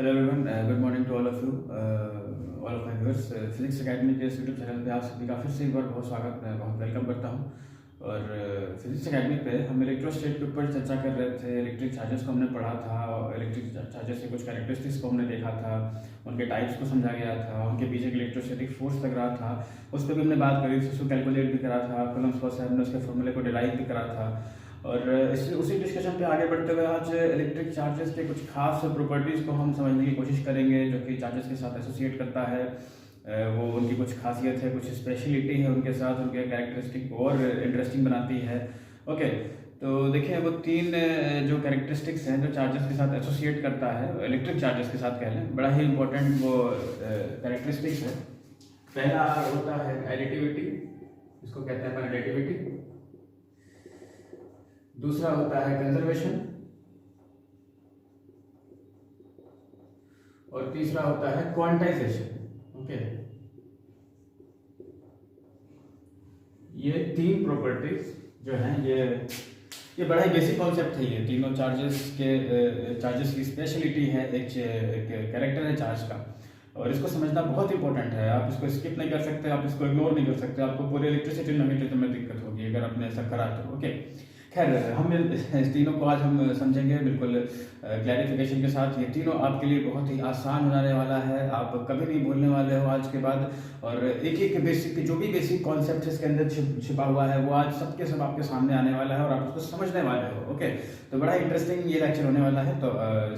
Hello everyone, good morning to all of you, all of my viewers. Physics academy के इस YouTube channel पे आप सभी का फिर से एक बार बहुत स्वागत, मैं बहुत वेलकम करता हूँ। और फिजिक्स एकेडमी पे हम इलेक्ट्रोस्टैट के ऊपर चर्चा कर रहे थे। इलेक्ट्रिक चार्जेस को हमने पढ़ा था और इलेक्ट्रिक चार्जेस के कुछ कैरेक्टरिस्टिक्स को हमने देखा था, उनके टाइप्स को समझा गया था, उनके पीछे इलेक्ट्रोस्टैटिक फोर्स लग रहा था, उस पर भी हमने बात करी थी, उसको कैलकुलेट भी करा था, कूलम्ब्स लॉ से हमने उसके फॉर्मूले को डिराइव भी करा था। और उसी डिस्कशन पे आगे बढ़ते हुए आज इलेक्ट्रिक चार्जेस के कुछ खास प्रॉपर्टीज़ को हम समझने की कोशिश करेंगे जो कि चार्जेस के साथ एसोसिएट करता है। वो उनकी कुछ खासियत है, कुछ स्पेशलिटी है उनके साथ, उनके कैरेक्टरिस्टिक और इंटरेस्टिंग बनाती है। ओके, तो देखिए वो तीन जो कैरेक्टरिस्टिक्स हैं जो चार्जेस के साथ एसोसिएट करता है, इलेक्ट्रिक चार्जेस के साथ कह लें, बड़ा ही इंपॉर्टेंट वो कैरेक्टरिस्टिक्स है। पहला होता है एडिटिविटी, इसको कहते हैं अपन एडिटिविटी। दूसरा होता है कंजर्वेशन और तीसरा होता है क्वांटाइजेशन। ओके, ये तीन प्रॉपर्टीज जो हैं ये बड़ा ही बेसिक कॉन्सेप्ट है। ये तीनों चार्जेस की स्पेशलिटी है, एक कैरेक्टर है चार्ज का, और इसको समझना बहुत इंपॉर्टेंट है। आप इसको स्किप नहीं कर सकते, आप इसको इग्नोर नहीं कर सकते, आपको पूरे इलेक्ट्रिसिटी नॉमेनक्लेचर में दिक्कत होगी अगर आपने ऐसा करा तो। ओके, खैर हम इस तीनों को आज हम समझेंगे बिल्कुल क्लैरिफिकेशन के साथ। ये तीनों आपके लिए बहुत ही आसान हो जाने वाला है, आप कभी नहीं भूलने वाले हो आज के बाद। और एक एक बेसिक जो भी बेसिक कॉन्सेप्ट इसके अंदर छिपा हुआ है वो आज सबके सब आपके सामने आने वाला है और आप उसको समझने वाले हो। ओके, तो बड़ा इंटरेस्टिंग ये लेक्चर होने वाला है, तो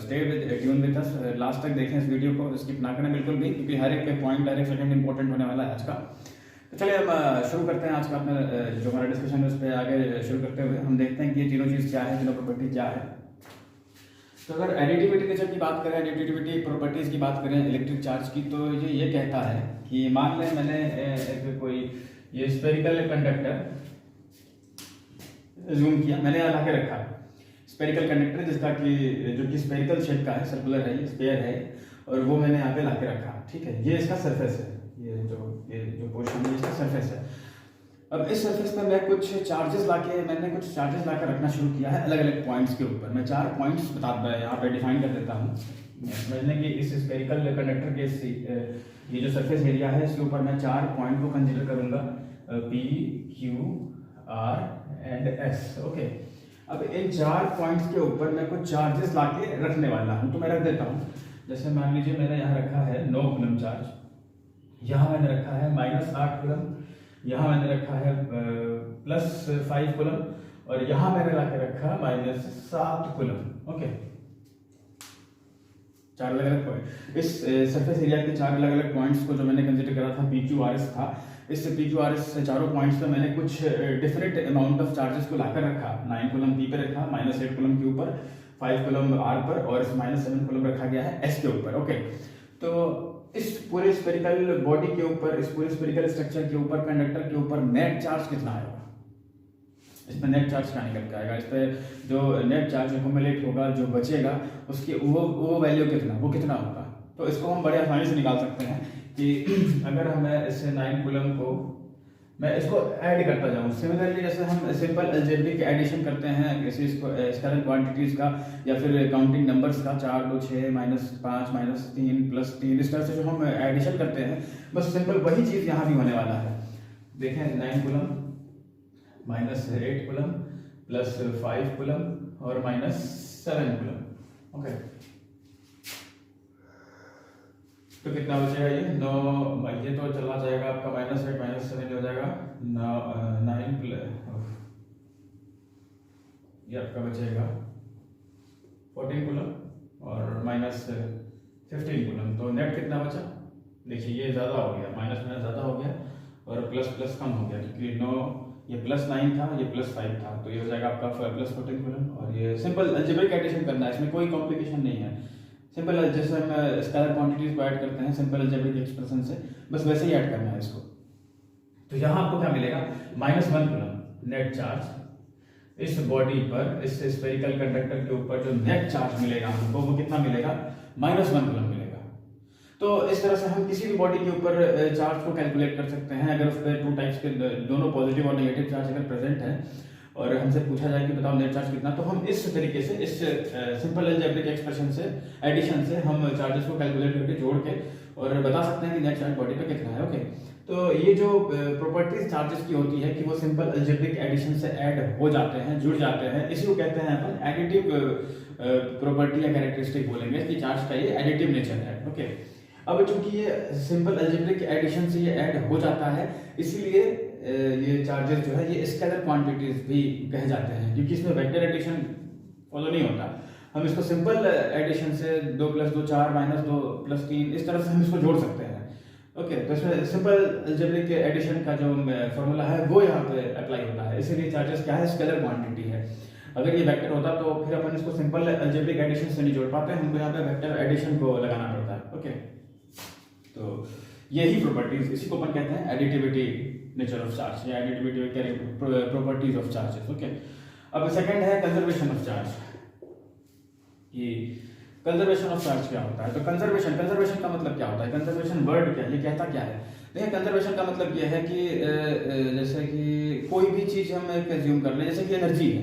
stay tune with us, last तक देखें इस वीडियो को, स्किप ना करें बिल्कुल भी, क्योंकि हर एक पॉइंट हर एक सेकंड इंपॉर्टेंट होने वाला है आज का। तो चलिए हम शुरू करते हैं आज का अपना जो हमारा डिस्कशन है उस पर आगे शुरू करते हुए हम देखते हैं कि ये तीनों चीज़ क्या है, तीनों प्रॉपर्टी क्या है। तो अगर एडिटिविटी नेचर की बात करें, एडिटिविटी प्रॉपर्टीज की बात करें इलेक्ट्रिक चार्ज की, तो ये कहता है कि मान लें मैंने कोई ये स्फेरिकल कंडक्टर जूम किया, मैंने ला के रखा स्फेरिकल कंडक्टर जिसका कि जो कि स्फेरिकल शेप का है, सर्कुलर है, ये स्फेयर है, और वो मैंने यहाँ पे ला के रखा। ठीक है, ये इसका सरफेस है, ये जो पोर्शन है इसका सरफेस है। अब इस सरफेस पे मैं कुछ चार्जेस मैंने कुछ चार्जेस लाकर रखना शुरू किया है अलग अलग पॉइंट्स के ऊपर। मैं 4 पॉइंट्स यहाँ पे डिफाइन कर देता हूँ। समझने कि इस स्फेरिकल कंडक्टर के ये जो सरफेस एरिया है इसके ऊपर मैं 4 पॉइंट को कंसीडर करूंगा, P, Q, R and S। Okay, अब इन 4 पॉइंट्स के ऊपर मैं कुछ चार्जेस लाके रखने वाला हूँ, तो मैं रख देता हूँ। जैसे मान लीजिए मैंने यहाँ रखा है 9 कूलम चार्ज, यहाँ मैंने रखा है -8 कूलम, यहाँ मैंने रखा है +5 कूलम, और यहाँ मैंने ला के रखा -7 कूलम। ओके, 4 अलग अलग पॉइंट। इस सरफेस एरिया के 4 अलग अलग पॉइंट्स को जो मैंने कंसीडर करा था PQRS था, इस PQRS से चारों पॉइंट्स पे मैंने कुछ डिफरेंट अमाउंट ऑफ चार्जेस को लाकर रखा। 9 कूलम P पे रखा, -8 कूलम Q पर, 5 कूलम R पर, और -7 कूलम रखा गया है S के ऊपर। ओके, तो इस पूरे स्फेरिकल बॉडी के ऊपर, इस पूरे स्फेरिकल स्ट्रक्चर के ऊपर, कंडक्टर के ऊपर नेट चार्ज कितना आएगा? इसमें नेट चार्ज क्या निकल के आएगा? इस पर जो नेट चार्ज एक्यूमुलेट होगा, जो बचेगा, उसकी वो वैल्यू कितना होगा? तो इसको हम बड़े आसानी से निकाल सकते हैं कि अगर हमें इस 9 कूलम को मैं इसको ऐड करता जाऊँ, सिमिलरली जैसे हम सिंपल अलजेब्रिक एडिशन करते हैं जैसे इसको स्केलर क्वांटिटीज का या फिर काउंटिंग नंबर्स का, 4 2 6 -5 -3 +3, इस तरह से जो हम एडिशन करते हैं, बस सिंपल वही चीज़ यहाँ भी होने वाला है। देखें 9 कूलम -8 कूलम +5 कूलम और -7 कूलम। ओके, तो कितना बचेगा? ये 9, ये तो चला जाएगा आपका -8 -7 हो जाएगा 9 ये आपका बचेगा 14 कूलम और -15 कूलम। तो नेट कितना बचा? देखिए ये ज़्यादा हो गया, माइनस ज़्यादा हो गया और प्लस कम हो गया, क्योंकि 9 ये +9 था, ये +5 था, तो ये हो जाएगा आपका +14 कूलम। और ये सिंपल अलजेब्रिक एडिशन करना है, इसमें कोई कॉम्प्लिकेशन नहीं है। सिंपल जैसे हम स्केलर क्वांटिटीज को ऐड करते हैं सिंपल अलजेब्रिक एक्सप्रेशन से, बस वैसे ही ऐड करना है इसको। तो यहाँ आपको क्या मिलेगा? -1 कूलम नेट चार्ज इस बॉडी पर, इस स्फेरिकल कंडक्टर के ऊपर जो नेट चार्ज मिलेगा हमको, वो कितना मिलेगा? -1 कूलम मिलेगा। तो इस तरह से हम किसी भी बॉडी के ऊपर चार्ज को कैलकुलेट कर सकते हैं। अगर उस पर 2 टाइप्स के दोनों पॉजिटिव और नेगेटिव चार्ज अगर प्रेजेंट है और हमसे पूछा जाए कि बताओ नेट चार्ज कितना, तो हम इस तरीके से, इस सिंपल अलजेब्रिक एक्सप्रेशन से, एडिशन से हम चार्जेस को कैलकुलेट करके जोड़ के और बता सकते हैं कि नेट चार्ज बॉडी पे कितना है। ओके, तो ये जो प्रॉपर्टीज चार्जेस की होती है कि वो सिंपल अलजेब्रिक एडिशन से ऐड हो जाते हैं, जुड़ जाते हैं, इसी को कहते हैं अपन एडिटिव प्रॉपर्टी या कैरेक्टरिस्टिक बोलेंगे कि चार्ज का ये एडिटिव नेचर है। ओके, अब चूंकि ये सिंपल अलजेब्रिक एडिशन से ये ऐड हो जाता है, इसीलिए ये चार्जेस जो है ये स्केलर क्वांटिटीज भी कहे जाते हैं, क्योंकि इसमें वेक्टर एडिशन फॉलो नहीं होता। हम इसको सिंपल एडिशन से 2 + 2 4 - 2 + 3 इस तरह से हम इसको जोड़ सकते हैं। ओके, तो इसमें सिंपल अलजेब्रिक एडिशन का जो फॉर्मूला है वो यहाँ पे अप्लाई होता है, इसीलिए चार्जेस क्या है, स्केलर क्वांटिटी है। अगर ये वेक्टर होता तो फिर अपन इसको सिंपल अलजेब्रिक एडिशन से नहीं जोड़ पाते, हमको यहाँ पे वेक्टर एडिशन को लगाना पड़ता है। ओके, तो यही प्रॉपर्टीज, इसी को अपन कहते हैं एडिटिविटी नेचर ऑफ चार्ज या additivity properties of charges. Okay, अब सेकंड है कंजर्वेशन ऑफ चार्ज। ये कंजर्वेशन ऑफ चार्ज क्या होता है, तो कंजर्वेशन का मतलब क्या होता है, कंजर्वेशन वर्ड क्या है, ये कहता क्या है। देखिए, कंजर्वेशन का मतलब ये है कि जैसे कि कोई भी चीज हम कंज्यूम कर लें, जैसे कि एनर्जी है,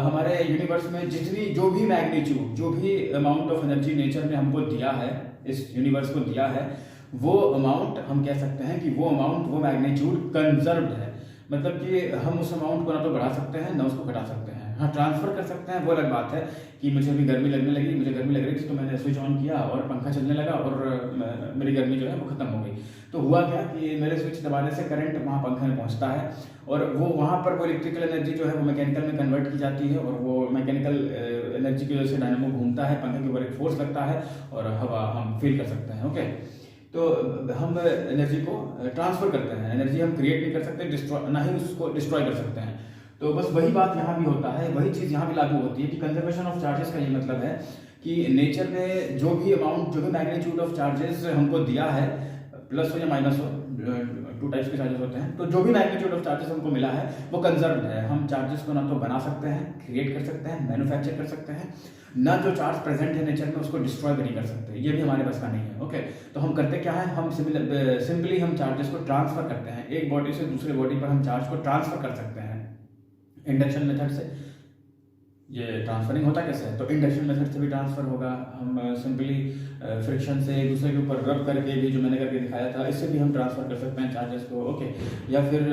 हमारे यूनिवर्स में जितनी जो भी मैग्नीट्यूड, जो भी अमाउंट ऑफ एनर्जी नेचर ने हमको दिया है, इस यूनिवर्स को दिया है, वो अमाउंट हम कह सकते हैं कि वो अमाउंट, वो मैग्नीट्यूड कंजर्व्ड है। मतलब कि हम उस अमाउंट को ना तो बढ़ा सकते हैं ना उसको घटा सकते हैं। हाँ, ट्रांसफर कर सकते हैं, वो अलग बात है कि मुझे अभी गर्मी लगने लगी, मुझे गर्मी लग रही थी तो मैंने स्विच ऑन किया और पंखा चलने लगा और मेरी गर्मी जो है वो खत्म हो गई। तो हुआ क्या कि मेरे स्विच दबाने से करंट वहाँ पंखे में पहुँचता है और वो वहाँ पर वो इलेक्ट्रिकल एनर्जी जो है वो मैकेनिकल में कन्वर्ट की जाती है और वो मैकेनिकल एनर्जी की वजह से डायनामो घूमता है, पंखे के ऊपर एक फोर्स लगता है और हवा हम फील कर सकते हैं। ओके, तो हम एनर्जी को ट्रांसफर करते हैं, एनर्जी हम क्रिएट नहीं कर सकते, डिस्ट्रॉय ना ही उसको डिस्ट्रॉय कर सकते हैं। तो बस वही बात यहाँ भी होता है, वही चीज़ यहाँ भी लागू होती है कि कंजर्वेशन ऑफ चार्जेस का ये मतलब है कि नेचर में जो भी अमाउंट, जो भी मैग्नीट्यूड ऑफ चार्जेस हमको दिया है, प्लस हो या माइनस हो, 2 टाइप्स के चार्जेस होते हैं, तो जो भी मैग्नीट्यूड ऑफ चार्जेस हमको मिला है वो कंजर्व्ड है। हम चार्जेस को ना तो बना सकते हैं, क्रिएट कर सकते हैं, मैन्युफैक्चर कर सकते हैं, ना जो चार्ज प्रेजेंट है नेचर में उसको डिस्ट्रॉय भी नहीं कर सकते, ये भी हमारे बस का नहीं है। ओके, तो हम करते क्या है, हम सिंपली हम चार्जेस को ट्रांसफर करते हैं, एक बॉडी से दूसरे बॉडी पर हम चार्ज को ट्रांसफर कर सकते हैं इंडक्शन मेथड से। ये ट्रांसफरिंग होता कैसे है, तो इंडक्शन मेथड से भी ट्रांसफर होगा, हम सिंपली फ्रिक्शन से एक दूसरे के ऊपर रब करके भी, जो मैंने करके दिखाया था, इससे भी हम ट्रांसफर कर सकते हैं चार्जेस को। ओके, या फिर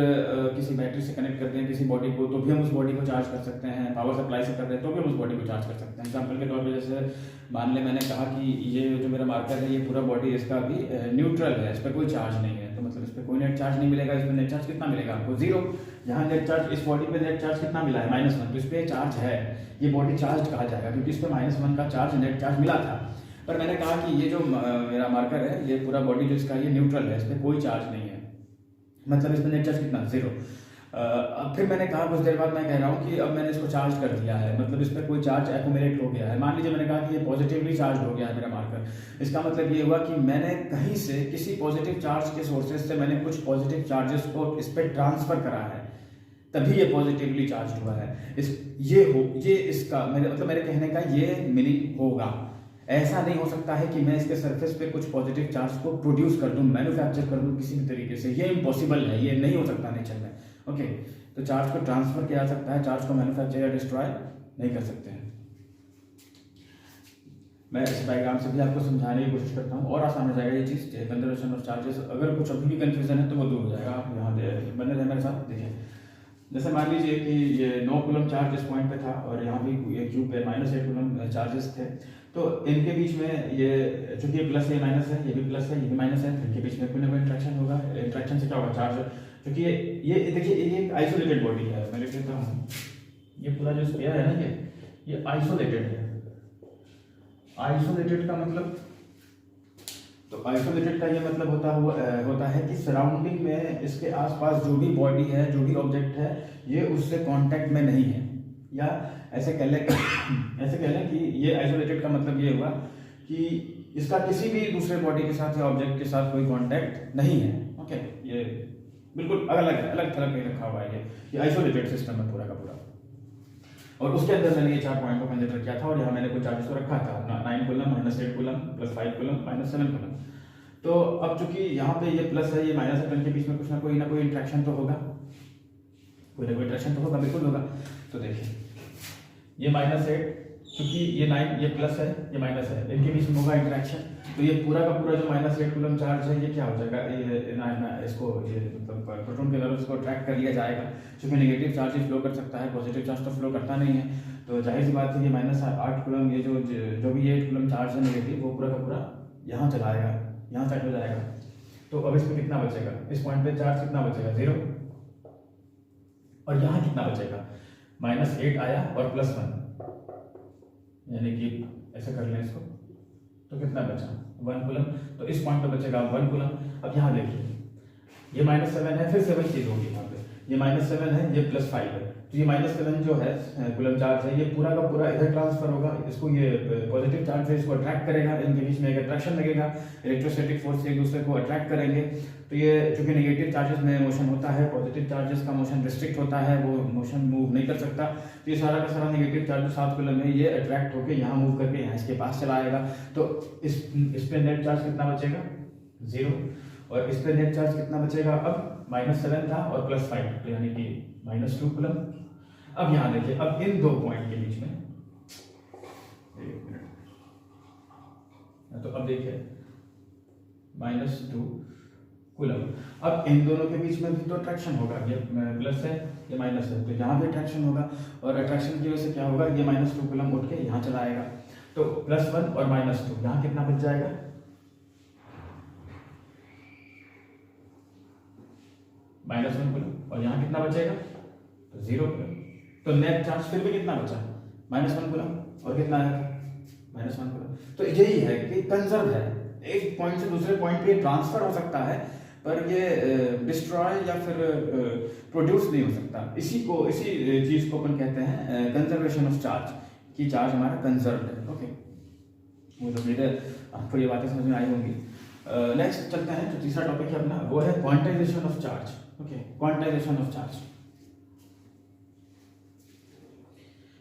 किसी बैटरी से कनेक्ट करते हैं किसी बॉडी को, तो भी हम उस बॉडी को चार्ज कर सकते हैं, पावर सप्लाई से कर रहे हैं तो भी हम उस बॉडी को चार्ज कर सकते हैं। एग्जाम्पल के तौर पर जैसे मान ले मैंने कहा कि ये जो मेरा मार्कर है, ये पूरा बॉडी इसका भी न्यूट्रल है, इस पर कोई चार्ज नहीं है, तो मतलब इस पर कोई नेट चार्ज नहीं मिलेगा। इसमें नेट चार्ज कितना मिलेगा आपको, 0। यहाँ नेट चार्ज, इस बॉडी पे नेट चार्ज कितना मिला है, -1, तो इस पर चार्ज है, ये बॉडी चार्ज कहा जाएगा क्योंकि इस पर -1 का चार्ज, नेट चार्ज मिला था। पर मैंने कहा कि ये जो मेरा मार्कर है, ये पूरा बॉडी जो इसका, ये न्यूट्रल है, इस पर कोई चार्ज नहीं है, मतलब इसमें नेट चार्ज कितना, 0। अब फिर मैंने कहा कुछ देर बाद मैं कह रहा हूँ कि अब मैंने इसको चार्ज कर दिया है, मतलब इस पर कोई चार्ज एक्यूमुलेट हो गया है। मान लीजिए मैंने कहा कि ये पॉजिटिवली चार्ज हो गया है मेरा मार्कर, इसका मतलब ये हुआ कि मैंने कहीं से, किसी पॉजिटिव चार्ज के सोर्सेज से मैंने कुछ पॉजिटिव चार्जेस को इस पर ट्रांसफर करा है, तभी ये पॉजिटिवली चार्ज हुआ है। ये इसका मेरे कहने का ये मीनिंग होगा। ऐसा नहीं हो सकता है कि मैं इसके सरफेस पे कुछ पॉजिटिव चार्ज को प्रोड्यूस कर दूं, मैन्युफैक्चर कर दूं किसी भी तरीके से, ये इम्पॉसिबल है, ये नहीं हो सकता नेचर में। ओके, तो चार्ज को ट्रांसफर किया जा सकता है, चार्ज को मैन्युफैक्चर या डिस्ट्रॉय नहीं कर सकते हैं। मैं इस डायग्राम से भी आपको समझाने की कोशिश करता हूँ और आसान हो जाएगा ये चीज़, कंजर्वेशन ऑफ चार्जेस। अगर कुछ अभी भी कंफ्यूजन है तो वो दूर हो जाएगा। आप यहाँ बने रहे मेरे साथ। देखिए, जैसे मान लीजिए कि ये 9 कूलम चार्ज इस पॉइंट पे था और यहाँ भी एक क्यूब पे -8 कूलम चार्जेस थे, तो इनके बीच में ये चूंकि ये प्लस है, माइनस है, ये भी प्लस है, ये भी माइनस है, इनके बीच में कोई ना कोई इंट्रैक्शन होगा। इंट्रैक्शन से क्या होगा, चार्ज, क्योंकि ये देखिए ये एक आइसोलेटेड बॉडी है, मैं लिख देता हूँ, ये पूरा जो स्फीयर है ना, ये आइसोलेटेड है। आइसोलेटेड का मतलब, तो आइसोलेटेड का ये मतलब होता है कि सराउंडिंग में इसके आसपास जो भी बॉडी है, जो भी ऑब्जेक्ट है, ये उससे कांटेक्ट में नहीं है। या ऐसे कह लें कि ये आइसोलेटेड का मतलब ये हुआ कि इसका किसी भी दूसरे बॉडी के साथ या ऑब्जेक्ट के साथ कोई कांटेक्ट नहीं है। ओके, ये बिल्कुल अलग थलग कहीं रखा हुआ है, ये आइसोलेटेड सिस्टम है पूरा का पूरा। और उसके अंदर मैंने ये 4 पॉइंट को कंसीडर किया था और यहाँ मैंने कुछ चार्जेस को रखा था, 9 कूलम, -8 कूलम, +5 कूलम, -7 कूलम। तो अब चूंकि यहाँ पे ये प्लस है, ये माइनस है, तो इनके बीच में कुछ ना कोई इंट्रैक्शन तो होगा। कोई ना कोई अट्रैक्शन तो होगा, बिल्कुल होगा। तो देखिए ये -8, क्योंकि ये 9 ये प्लस है ये माइनस है, इनके बीच में होगा इंटरेक्शन। तो ये पूरा का पूरा जो -8 कूलम चार्ज है ये क्या हो जाएगा, ये इसको ये मतलब प्रोटॉन के द्वारा इसको अट्रैक्ट कर लिया जाएगा। क्योंकि नेगेटिव चार्ज फ्लो कर सकता है, पॉजिटिव चार्ज तो फ्लो करता नहीं है। तो जाहिर सी बात है ये -8 कूलम ये जो भी 8 कूलम चार्ज है नेगेटिव, वो पूरा का पूरा यहाँ चला आएगा, यहाँ साइड हो जाएगा। तो अब इसमें कितना बचेगा, इस पॉइंट पे चार्ज कितना बचेगा 0, और यहाँ कितना बचेगा -8 आया और +1, यानी कि ऐसा कर लें इसको, तो कितना बचा 1 कूलम। तो इस पॉइंट पे बचेगा 1 कूलम। अब यहाँ देखिए ये -7 है, फिर 7 चीज होगी यहाँ पे, ये -7 है ये +5 है। तो ये -7 जो है कूलम चार्ज है ये पूरा का पूरा इधर ट्रांसफर होगा, इसको ये पॉजिटिव चार्ज से इसको अट्रैक्ट करेगा, इनके बीच में एक अट्रैक्शन लगेगा, इलेक्ट्रोस्टैटिक फोर्स से एक दूसरे को अट्रैक्ट करेंगे। तो ये चूंकि नेगेटिव चार्जेस में मोशन होता है, पॉजिटिव चार्जेस का मोशन रिस्ट्रिक्ट होता है, वो मोशन मूव नहीं कर सकता। तो ये सारा का सारा नेगेटिव चार्ज 7 कूलम है ये अट्रैक्ट होकर यहाँ मूव करके यहाँ इसके पास चला आएगा। तो इस पे नेट चार्ज कितना बचेगा 0, और इस पे नेट चार्ज कितना बचेगा, अब -7 था और +5 यानी कि -2 कूलम। अब यहाँ देखिए, अब इन दो पॉइंट के बीच में तो अब देखिए -2 कूलम, अब इन दोनों के बीच में भी तो अट्रैक्शन होगा, ये प्लस है ये माइनस है, तो यहाँ भी अट्रैक्शन होगा, और अट्रैक्शन की वजह से क्या होगा, ये -2 कूलम उठ के यहाँ चला आएगा। तो +1 और -2 यहाँ कितना बच जाएगा, -1 कूलम, और यहाँ कितना बचेगा तो 0 कूलम। तो नेट चार्ज फिर भी कितना बचा -1 कूलम, और कितना है -1 कूलम। तो यही है कि कंजर्व है, एक पॉइंट से दूसरे पॉइंट पे ट्रांसफर हो सकता है, पर ये डिस्ट्रॉय या फिर प्रोड्यूस नहीं हो सकता। इसी चीज को अपन कहते हैं कंजर्वेशन ऑफ चार्ज, कि चार्ज हमारा कंजर्व है। ओके, वो तो मेरे आपको ये बातें समझ में आई होंगी। नेक्स्ट चलते हैं, जो तीसरा टॉपिक है अपना वो है quantization of charge. Okay, quantization of charge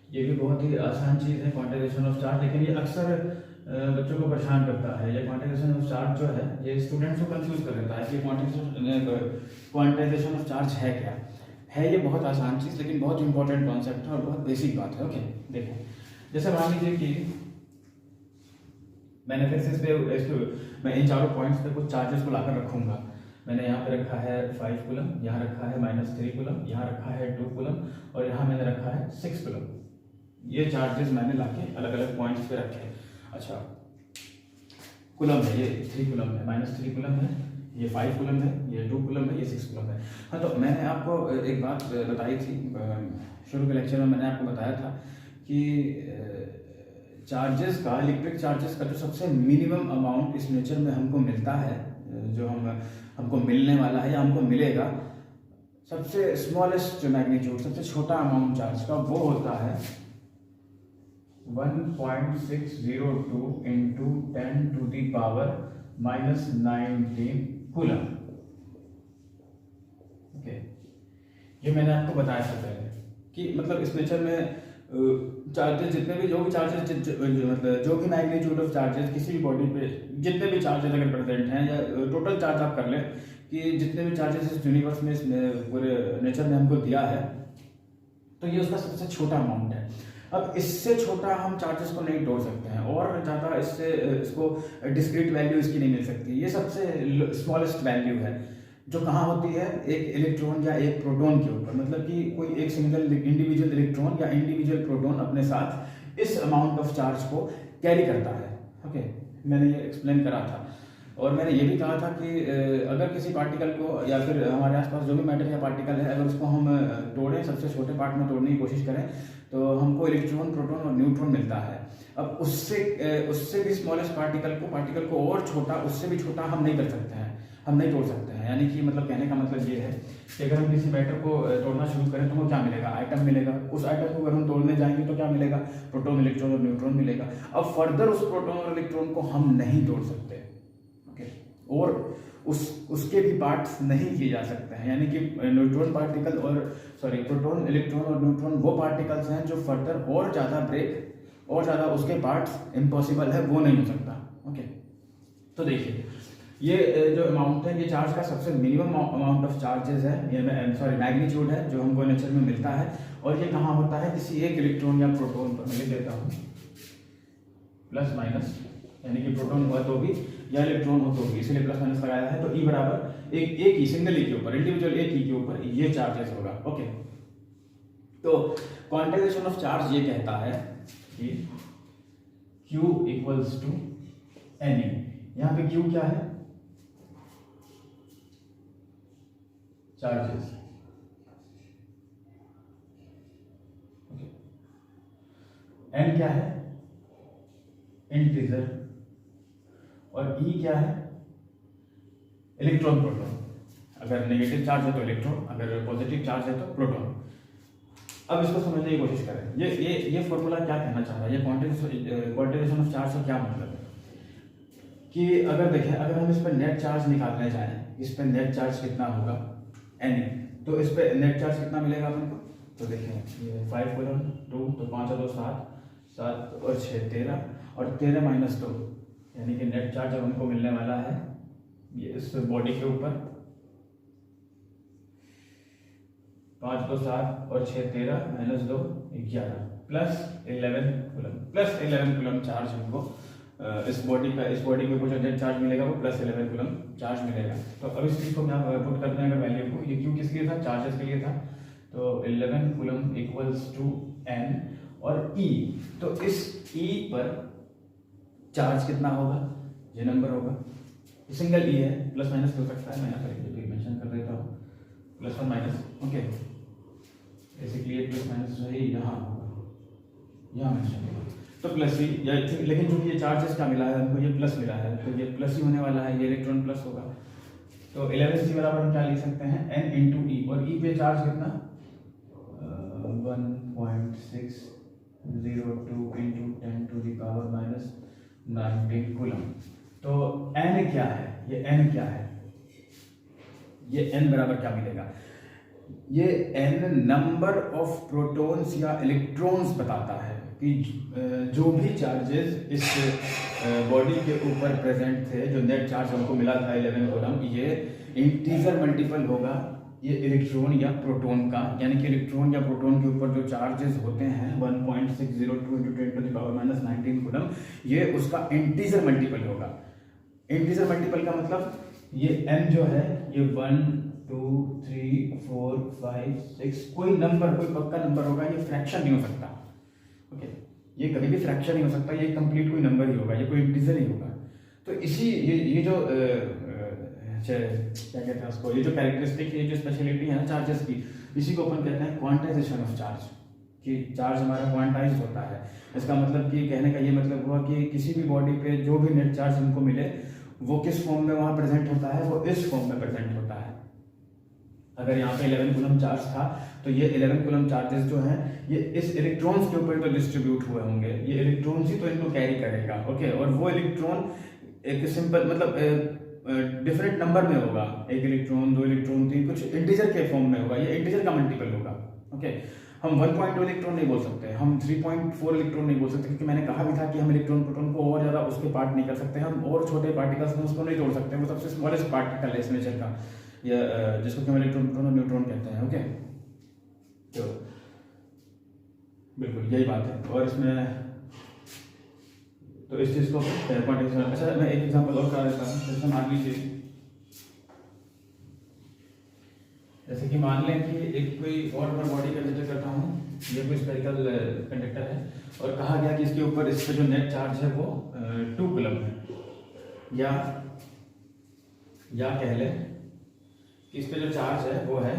ये भी बहुत ही आसान चीज है क्वांटाइजेशन ऑफ चार्ज, लेकिन ये अक्सर बच्चों को परेशान करता है। ये क्वांटाइजेशन ऑफ चार्ज जो है ये स्टूडेंट्स को कंफ्यूज कर देता है कि क्वांटाइजेशन ऑफ चार्ज है क्या है। ये बहुत आसान चीज लेकिन बहुत इंपॉर्टेंट कॉन्सेप्ट है और बहुत बेसिक बात है। ओके देखो, जैसे मान लीजिए कि मैंने फिर से मैं इन चारों पॉइंट्स पे कुछ चार्जेस को लाकर रखूंगा। मैंने यहाँ पे रखा है 5 कूलम, यहाँ रखा है -3 कूलम, यहाँ रखा है 2 कूलम, और यहाँ मैंने रखा है 6 कूलम। ये चार्जेस मैंने लाके अलग अलग पॉइंट्स पे रखे। अच्छा, कूलम है ये 3 कूलम है, -3 कूलम है, ये 5 कूलम है, ये 2 कूलम है, ये 6 कूलम है। हाँ, तो मैंने आपको एक बात बताई थी शुरू के लेक्चर में, मैंने आपको बताया था कि चार्जेस का, इलेक्ट्रिक चार्जेस का जो सबसे मिनिमम अमाउंट इस नेचर में हमको मिलता है, जो हमको मिलने वाला है या हमको मिलेगा, सबसे स्मॉलेस्ट जो मैग्नीट्यूड, सबसे छोटा अमाउंट चार्ज का, वो होता है 1.602 इंटू 10⁻⁻19 कूलम। ओके, ये मैंने आपको बताया था पहले कि मतलब इस नेचर में चार्जेस जितने भी, जो भी चार्जेस मतलब जो भी मैग्नीट्यूड ऑफ चार्जेस किसी भी बॉडी पे, जितने भी चार्जेस अगर प्रेजेंट हैं, या टोटल चार्ज आप कर लें कि जितने भी चार्जेस इस यूनिवर्स में, इस पूरे नेचर में हमको दिया है, तो ये उसका सबसे छोटा अमाउंट है। अब इससे छोटा हम चार्जेस को नहीं तोड़ सकते हैं, और ज़्यादा इसको डिस्क्रीट वैल्यू इसकी नहीं मिल सकती। ये सबसे स्मॉलेस्ट वैल्यू है, जो कहाँ होती है, एक इलेक्ट्रॉन या एक प्रोटॉन के ऊपर। मतलब कि कोई एक सिंगल इंडिविजुअल इलेक्ट्रॉन या इंडिविजुअल प्रोटॉन अपने साथ इस अमाउंट ऑफ चार्ज को कैरी करता है। ओके, मैंने ये एक्सप्लेन करा था, और मैंने ये भी कहा था कि अगर किसी पार्टिकल को, या फिर हमारे आसपास जो भी मैटर या पार्टिकल है, अगर उसको हम तोड़ें, सबसे छोटे पार्ट में तोड़ने की कोशिश करें, तो हमको इलेक्ट्रॉन, प्रोटॉन और न्यूट्रॉन मिलता है। अब उससे भी स्मॉलेस्ट पार्टिकल को और छोटा, उससे भी छोटा हम नहीं कर सकते हैं, हम नहीं तोड़ सकते हैं। यानी कि मतलब कहने का मतलब ये है कि अगर हम किसी मैटर को तोड़ना शुरू करें तो वो क्या मिलेगा, आइटम मिलेगा। उस आइटम को अगर हम तोड़ने जाएंगे तो क्या मिलेगा, प्रोटॉन, इलेक्ट्रॉन और न्यूट्रॉन मिलेगा। अब फर्दर उस प्रोटॉन और इलेक्ट्रॉन को हम नहीं तोड़ सकते, ओके, और उसके भी पार्ट्स नहीं किए जा सकते हैं। यानी कि न्यूट्रॉन पार्टिकल और प्रोटॉन, इलेक्ट्रॉन और न्यूट्रॉन वो पार्टिकल्स हैं जो फर्दर और ज़्यादा उसके पार्ट्स इम्पॉसिबल है, वो नहीं हो सकता। ओके, तो देखिए ये जो अमाउंट है ये चार्ज का सबसे मिनिमम अमाउंट ऑफ चार्जेस है, ये सॉरी मैग्नीट्यूड है जो हमको नेचर में मिलता है। और ये कहाँ होता है, किसी एक इलेक्ट्रॉन या प्रोटॉन पर। मैं लिख देता हूँ प्लस माइनस, यानी कि प्रोटॉन हुआ तो भी या इलेक्ट्रॉन हो तो भी, इसलिए प्लस माइनस लगाया है। तो ई बराबर एक ही सिंगल ई के ऊपर, इंडिविजुअल एक ई के ऊपर ये चार्जेस होगा। ओके, तो क्वांटाइजेशन ऑफ चार्ज ये कहता है कि Q equals to N E. यहाँ पे Q क्या है, चार्जेस, एन क्या है, इंटीजर, और ई क्या है, इलेक्ट्रॉन प्रोटॉन। अगर नेगेटिव चार्ज है तो इलेक्ट्रॉन, अगर पॉजिटिव चार्ज है तो प्रोटॉन। अब इसको समझने की कोशिश करें, ये फॉर्मूला क्या कहना चाह रहा है, ये क्वांटाइजेशन ऑफ चार्ज का क्या मतलब है कि अगर देखें, अगर हम इस पर नेट चार्ज निकालने जाएं, इस पर नेट चार्ज कितना होगा एन, तो इस पर नेट चार्ज कितना मिलेगा अपन को। तो देखें ये 5 कूलम 2, तो 5 और 2 7, 7 और 6 13, और 13 माइनस 2, यानी कि नेट चार्ज अब हमको मिलने वाला है ये इस बॉडी के ऊपर 5 2 7 और 6 13 माइनस 2 11 प्लस 11 कूलम चार्ज हमको इस बॉडी के ऊपर जो नेट चार्ज मिलेगा वो प्लस 11 कूलम चार्ज मिलेगा। तो अब इस चीज को क्या पुट करते हैं अगर वैल्यू को, ये क्यों किस लिए था, चार्जेस के लिए था। तो 11 कूलम इक्वल्स टू एन और ई, तो इस ई पर चार्ज कितना होगा, ये नंबर होगा, सिंगल ई है, प्लस माइनस हो सकता है, मैं यहाँ पर मेंशन कर देता हूँ प्लस और माइनस। ओके, बेसिकली ये प्लस माइनस जो है यहाँ होगा, यहाँ मेंशन होगा, तो प्लस ही या, लेकिन जो ये चार्जेस का मिला है हमको, ये प्लस मिला है, तो ये प्लस ही होने वाला है, ये इलेक्ट्रॉन प्लस होगा। तो 11 सी बराबर हम क्या लिख सकते हैं, एन इंटू ई, और ई पे चार्ज कितना 1.602 into 10 to the power minus 19 coulomb. तो एन क्या है, ये एन क्या है, ये एन बराबर क्या मिलेगा, ये एन नंबर ऑफ प्रोटॉन्स या इलेक्ट्रॉन्स बताता है कि जो भी चार्जेस इस बॉडी के ऊपर प्रेजेंट थे, जो नेट चार्ज हमको मिला था 11 कूलम, ये इंटीजर मल्टीपल होगा ये इलेक्ट्रॉन या प्रोटॉन का, यानी कि इलेक्ट्रॉन या प्रोटॉन के ऊपर जो चार्जेस होते हैं 1.602 into 10 to the power minus 19 coulomb, ये उसका इंटीजर मल्टीपल होगा। इंटीजर मल्टीपल का मतलब ये n जो है ये 1 2 3 4 5 6 कोई नंबर, कोई पक्का नंबर होगा, ये फ्रैक्शन नहीं हो सकता। ओके, ये कभी भी फ्रैक्शन नहीं हो सकता, ये कंप्लीट कोई नंबर ही होगा, ये कोई इंटीजर ही होगा। तो इसी ये जो क्या कहते हैं उसको, ये जो कैरेक्टरिस्टिक, ये जो स्पेशलिटी है ना चार्जेस की, इसी को अपन कहते हैं क्वांटाइजेशन ऑफ चार्ज, कि चार्ज हमारा क्वांटाइज होता है। इसका मतलब कि कहने का ये मतलब हुआ कि किसी भी बॉडी पे जो भी नेट चार्ज हमको मिले वो किस फॉर्म में वहाँ प्रेजेंट होता है, वो इस फॉर्म में प्रेजेंट होता है। अगर यहाँ पे 11 कूलम चार्ज था तो ये 11 कूलम चार्जेस जो हैं ये इस इलेक्ट्रॉन्स के ऊपर तो डिस्ट्रीब्यूट हुए होंगे, ये इलेक्ट्रॉन्स ही तो इनको कैरी करेगा। ओके, और वो इलेक्ट्रॉन एक सिंपल मतलब डिफरेंट नंबर में होगा, एक इलेक्ट्रॉन 2 इलेक्ट्रॉन 3, कुछ इंटीजर के फॉर्म में होगा, ये इंटीजर का मल्टीपल होगा। ओके, हम 1.2 इलेक्ट्रॉन नहीं बोल सकते, हम 3.4 इलेक्ट्रॉन नहीं बोल सकते, क्योंकि मैंने कहा भी था कि हम इलेक्ट्रॉन प्रोटॉन को और ज़्यादा उसके पार्ट नहीं कर सकते, हम और छोटे पार्टिकल्स में उसको नहीं तोड़ सकते, वो सबसे स्मॉलेस्ट पार्टिकल है इस नेचर का, या जिसको कि हम इलेक्ट्रॉन प्रोटॉन और न्यूट्रॉन कहते हैं। ओके, तो बिल्कुल यही बात है। और इसमें तो इस चीज़ को क्वांटिटेशन, अच्छा मैं एक एग्जांपल और करा देता हूँ। जैसे मान लीजिए, जैसे कि मान लें कि एक कोई और मैं बॉडी कंसिडर करता हूँ, ये कोई स्फेरिकल कंडक्टर है, और कहा गया कि इसके ऊपर इस पे जो नेट चार्ज है वो 2 कूलम है, या कह लें कि इस पे जो चार्ज है वो है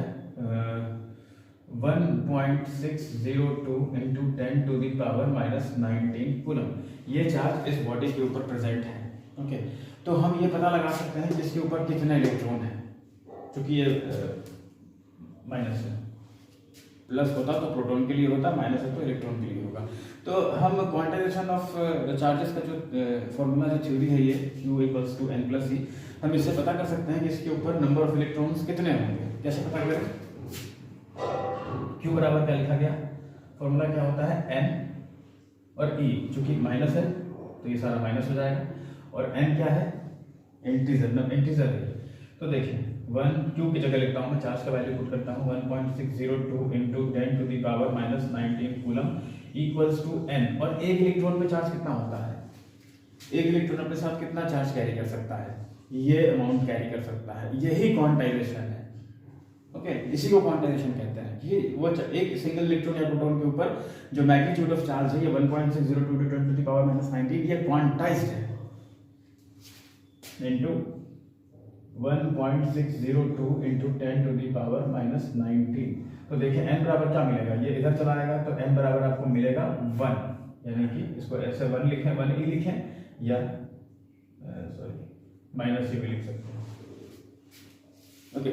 1.602 into 10 to the power minus 19 coulomb. ये चार्ज इस बॉडी के ऊपर प्रेजेंट है। ओके, तो हम ये पता लगा सकते हैं कि इसके ऊपर कितने इलेक्ट्रॉन हैं, क्योंकि ये माइनस है, प्लस होता तो प्रोटॉन के लिए होता, माइनस है तो इलेक्ट्रॉन के लिए होगा। तो हम क्वांटाइजेशन ऑफ चार्जेस का जो फॉर्मूला जो थ्योरी है ये Q equals to n plus E, हम इससे पता कर सकते हैं कि इसके ऊपर नंबर ऑफ इलेक्ट्रॉन्स कितने होंगे। कैसे पता करें, Q बराबर क्या लिखा गया, फॉर्मूला क्या होता है n और e, चूंकि माइनस है तो ये सारा माइनस हो जाएगा, और n क्या है, इंटीजर है। तो देखिए 1 क्यू की जगह लिखता हूँ मैं, चार्ज का वैल्यू पुट करता हूँ 1.602 into 10 to the power minus 19 coulomb equals to n। और एक इलेक्ट्रॉन पे चार्ज कितना होता है, एक इलेक्ट्रॉन अपने साथ कितना चार्ज कैरी कर सकता है, ये अमाउंट कैरी कर सकता है, यही क्वांटाइजेशन है। ओके, इसी को क्वांटाइजेशन कहते हैं कि वो एक सिंगल इलेक्ट्रॉन या प्रोटॉन के ऊपर जो मैग्नीट्यूड ऑफ चार्ज है ये 1.602 to 10 to the power minus 19 ये क्वांटाइज्ड है into 1.602 into 10 to the power minus 19। तो देखिए n बराबर क्या मिलेगा, ये इधर चला आएगा तो n बराबर आपको मिलेगा 1, यानी कि इसको ऐसे 1 लिखें, 1 ही लिखें या सॉरी माइनस ही भी लिख सकते हैं। ओके,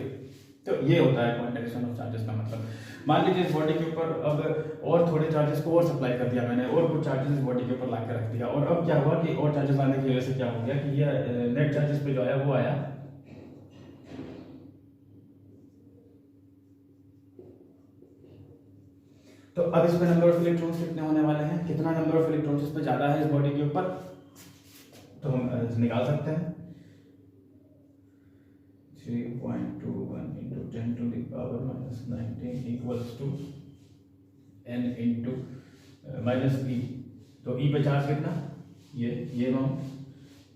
तो ये होता है क्वांटाइजेशन ऑफ चार्जेस का मतलब। मान लीजिए इस बॉडी के ऊपर अब और थोड़े चार्जेस को और सप्लाई कर दिया मैंने, और कुछ चार्जेस इस बॉडी के ऊपर ला कर रख दिया, और अब क्या हुआ कि और चार्जेस आने की वजह से क्या हो गया कि ये नेट चार्जेस पे जो आया वो आया तो अब इसमें नंबर ऑफ इलेक्ट्रॉन्स कितने होने वाले हैं, कितना नंबर ऑफ इलेक्ट्रॉन्स इस पे ज्यादा है इस बॉडी के ऊपर, तो हम निकाल सकते हैं 3.21 into 10 to the power minus 19 equals to n into minus e। तो e पे चार्ज कितना, ये अमाउंट,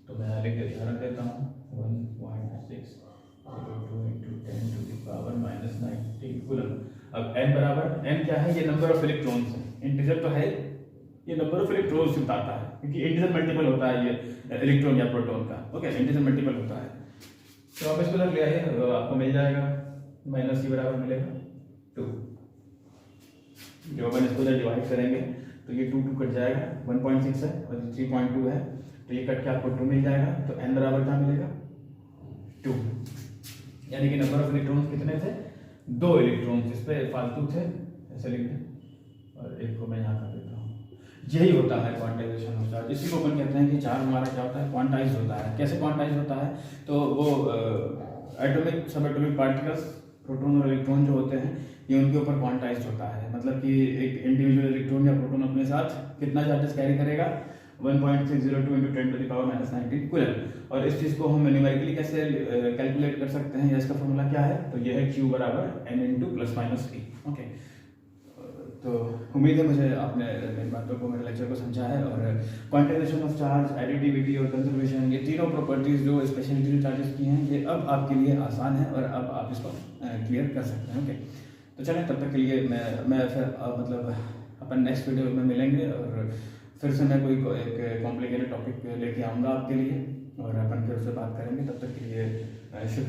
तो मैं लिख के ध्यान देता हूँ 1.602 into 10 to the power minus 19 coulomb. अब n बराबर, n क्या है, ये नंबर ऑफ इलेक्ट्रॉन्स है, इंटीजर तो है, ये नंबर ऑफ इलेक्ट्रॉन्स बताता है क्योंकि इंटीजर मल्टीपल होता है ये इलेक्ट्रॉन या प्रोटॉन का। ओके, इंटीजर मल्टीपल होता है, तो आप इसको रख लिया है, आपको मिल जाएगा माइनस सी बराबर मिलेगा 2। जब अपन इसको जब डिवाइड करेंगे तो ये 2 कट जाएगा, 1.6 है और 3.2 है, तो ये कट के आपको 2 मिल जाएगा। तो n बराबर क्या मिलेगा 2, यानी कि नंबर ऑफ इलेक्ट्रॉन्स कितने थे, 2 इलेक्ट्रॉन्स, इस पे फालतू थे ऐसे लिख दें और एक को मैं यहाँ कर देता हूँ। यही होता है क्वांटाइजेशन ऑफ चार्ज। इसी को अपन कहते हैं कि चार्ज हमारा क्या होता है, क्वांटाइज होता है। कैसे क्वांटाइज होता है, तो वो एटॉमिक सब एटॉमिक पार्टिकल्स प्रोटॉन और इलेक्ट्रॉन जो होते हैं ये उनके ऊपर क्वांटाइज होता है, मतलब कि एक इंडिविजुअल इलेक्ट्रॉन या प्रोटॉन अपने साथ कितना चार्जेस कैरी करेगा 1.602 into 10 to the power minus 19 coulomb. और इस चीज़ को हम न्यूमेरिकली कैसे कैलकुलेट कर सकते हैं, या इसका फॉर्मूला क्या है, तो ये है Q बराबर n into plus minus e। Okay, तो उम्मीद है मुझे आपने मेरी बातों को, मेरे लेक्चर को समझा है। और क्वांटाइजेशन ऑफ चार्ज, एडिटिविटी और कंजर्वेशन, ये तीनों प्रॉपर्टीज जो स्पेशलिटी चार्जेस की हैं ये अब आपके लिए आसान है और अब आप इसको क्लियर कर सकते हैं। ओके, तो चलें तब तक के लिए मैं फिर मतलब अपन नेक्स्ट वीडियो में मिलेंगे और फिर से मैं कोई एक कॉम्प्लिकेटेड टॉपिक लेके आऊँगा आपके लिए और अपन फिर उससे बात करेंगे। तब तक के लिए शुक्रिया।